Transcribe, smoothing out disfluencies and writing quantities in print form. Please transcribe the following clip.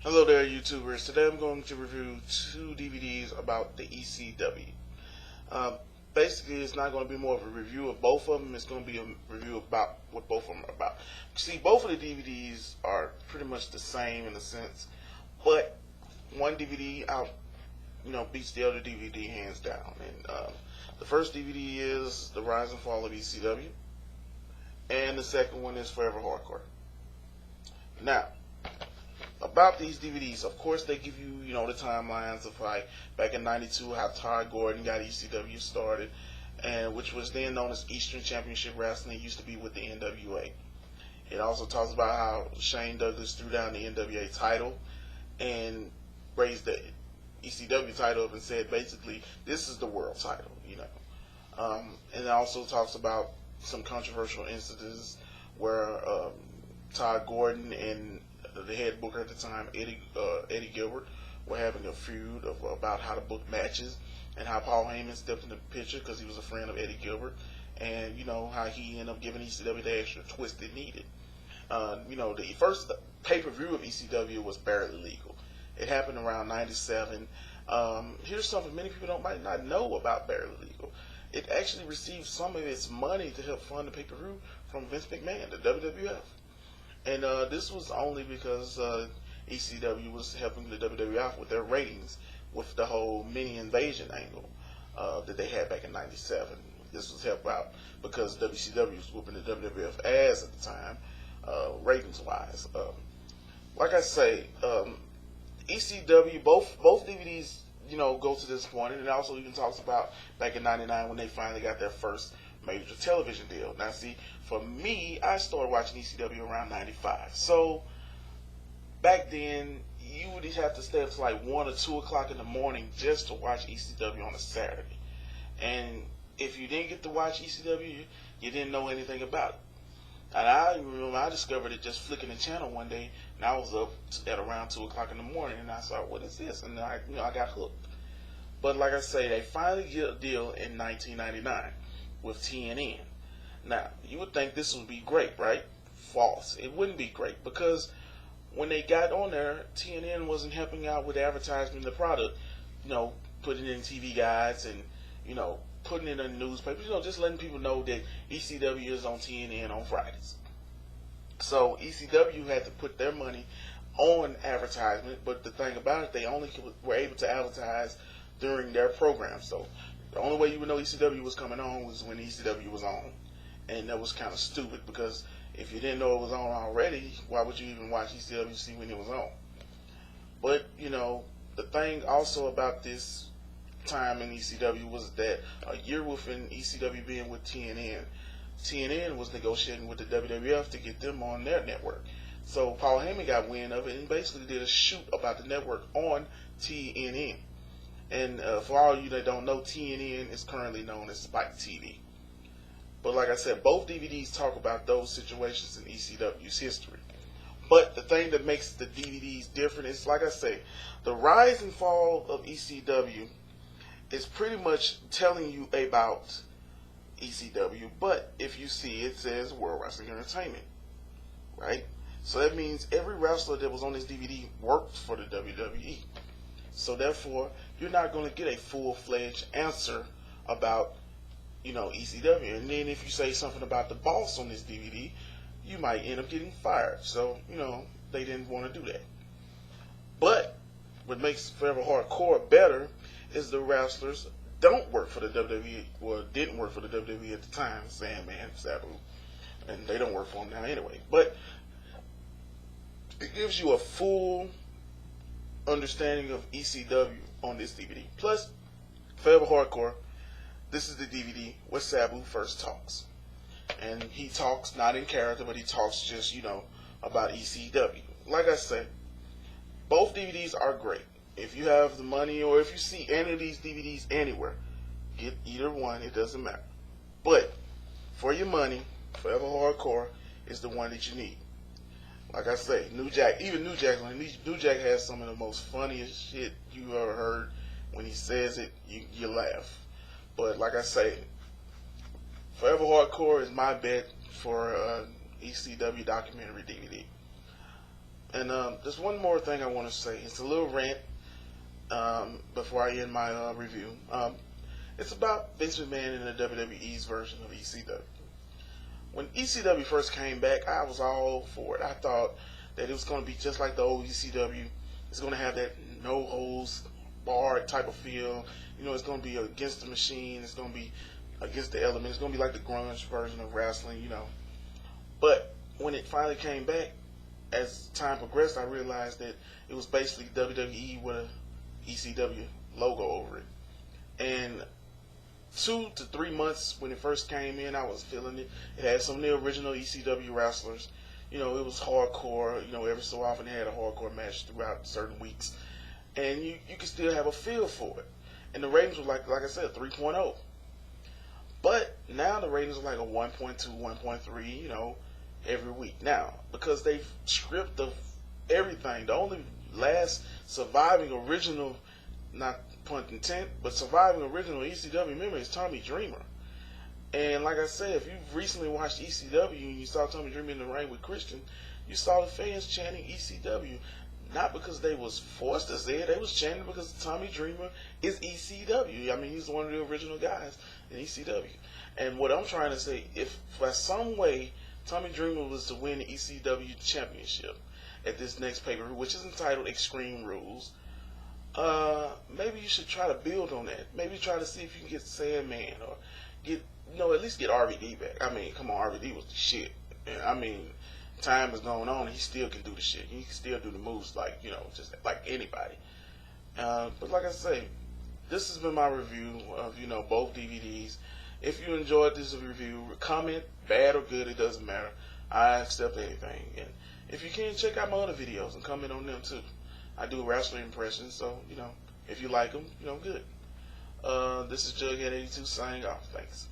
Hello there, YouTubers. Today I'm going to review two DVDs about the ECW. Um, Basically, it's not going to be more of a review of both of them. It's going to be a review about what both of them are about. See, both of the DVDs are pretty much the same in a sense, but one DVD beats the other DVD hands down. And the first DVD is The Rise and Fall of ECW, and the second one is Forever Hardcore. Now, about these DVDs, of course, they give you, the timelines of like back in '92 how Todd Gordon got ECW started, and which was then known as Eastern Championship Wrestling. It used to be with the NWA. It also talks about how Shane Douglas threw down the NWA title and raised the ECW title up and said basically this is the world title. And it also talks about some controversial incidents where Todd Gordon and the head booker at the time, Eddie Gilbert, were having a feud about how to book matches, and how Paul Heyman stepped in the picture because he was a friend of Eddie Gilbert, and how he ended up giving ECW the extra twist it needed. The first pay-per-view of ECW was barely legal. It happened around '97. Here's something many people might not know about barely legal. It actually received some of its money to help fund the pay-per-view from Vince McMahon, the WWF. And this was only because ECW was helping the WWF with their ratings with the whole mini invasion angle that they had back in '97. This was helped out because WCW was whooping the WWF ass at the time, ratings-wise. Like I say, ECW, both DVDs, go to this point, and it also even talks about back in '99 when they finally got their first major television deal. Now, see, for me, I started watching ECW around '95. So back then, you would have to stay up to like 1 or 2 o'clock in the morning just to watch ECW on a Saturday. And if you didn't get to watch ECW, you didn't know anything about it. And I remember I discovered it just flicking the channel one day, and I was up at around 2 o'clock in the morning, and I thought, what is this? And I got hooked. But like I say, they finally get a deal in 1999 with TNN. Now, you would think this would be great, right? False. It wouldn't be great because when they got on there, TNN wasn't helping out with advertising the product, putting in TV guides and, putting it in the newspapers, just letting people know that ECW is on TNN on Fridays. So ECW had to put their money on advertisement, but the thing about it, they only were able to advertise during their program. So the only way you would know ECW was coming on was when ECW was on. And that was kind of stupid because if you didn't know it was on already, why would you even watch ECW to see when it was on? But, the thing also about this time in ECW was that a year within ECW being with TNN was negotiating with the WWF to get them on their network. So Paul Heyman got wind of it and basically did a shoot about the network on TNN. And for all of you that don't know, TNN is currently known as Spike TV. But like I said, both DVDs talk about those situations in ECW's history. But the thing that makes the DVDs different is, like I say, the rise and fall of ECW is pretty much telling you about ECW. But if you see, it says World Wrestling Entertainment, right? So that means every wrestler that was on this DVD worked for the WWE. So therefore, you're not going to get a full-fledged answer about ECW. And then if you say something about the boss on this DVD, you might end up getting fired. So, they didn't want to do that. But what makes Forever Hardcore better is the wrestlers don't work for the WWE, well, didn't work for the WWE at the time, Sandman, Sabu, and they don't work for them now anyway. But it gives you a full understanding of ECW on this DVD. Plus, Forever Hardcore, this is the DVD where Sabu first talks. And he talks not in character, but he talks just, about ECW. Like I said, both DVDs are great. If you have the money or if you see any of these DVDs anywhere, get either one, it doesn't matter. But for your money, Forever Hardcore is the one that you need. Like I say, New Jack has some of the most funniest shit you ever heard. When he says it, you laugh. But like I say, Forever Hardcore is my bet for ECW documentary DVD. And there's one more thing I want to say. It's a little rant before I end my review. It's about Vince McMahon and the WWE's version of ECW. When ECW first came back, I was all for it. I thought that it was going to be just like the old ECW. It's going to have that no holds barred type of feel. You know, it's going to be against the machine. It's going to be against the element. It's going to be like the grunge version of wrestling, you know. But when it finally came back, as time progressed, I realized that it was basically WWE with a ECW logo over it. And 2 to 3 months when it first came in, I was feeling it. It had some of the original ECW wrestlers. You know, it was hardcore. You know, every so often they had a hardcore match throughout certain weeks. And you could still have a feel for it. And the ratings were like I said, 3.0. But now the ratings are like a 1.2, 1.3, you know, every week. Now, because they've stripped of everything, the only last surviving original, not pun intent, but surviving original ECW member is Tommy Dreamer. And like I said, if you've recently watched ECW and you saw Tommy Dreamer in the ring with Christian, you saw the fans chanting ECW. Not because they was forced to say it, they was chanting because Tommy Dreamer is ECW. I mean, he's one of the original guys in ECW. And what I'm trying to say, if by some way Tommy Dreamer was to win the ECW championship at this next pay-per-view, which is entitled Extreme Rules, maybe you should try to build on that. Maybe try to see if you can get Sandman or get, you know, at least get RVD back. I mean, come on, RVD was the shit. I mean, time is going on, he still can do the shit. He can still do the moves like, you know, just like anybody. But like I say, this has been my review of, you know, both DVDs. If you enjoyed this review, comment, bad or good, it doesn't matter. I accept anything. And if you can, check out my other videos and comment on them too. I do wrestling impressions, so, you know, if you like them, you know, good. This is Jughead82 signing off. Thanks.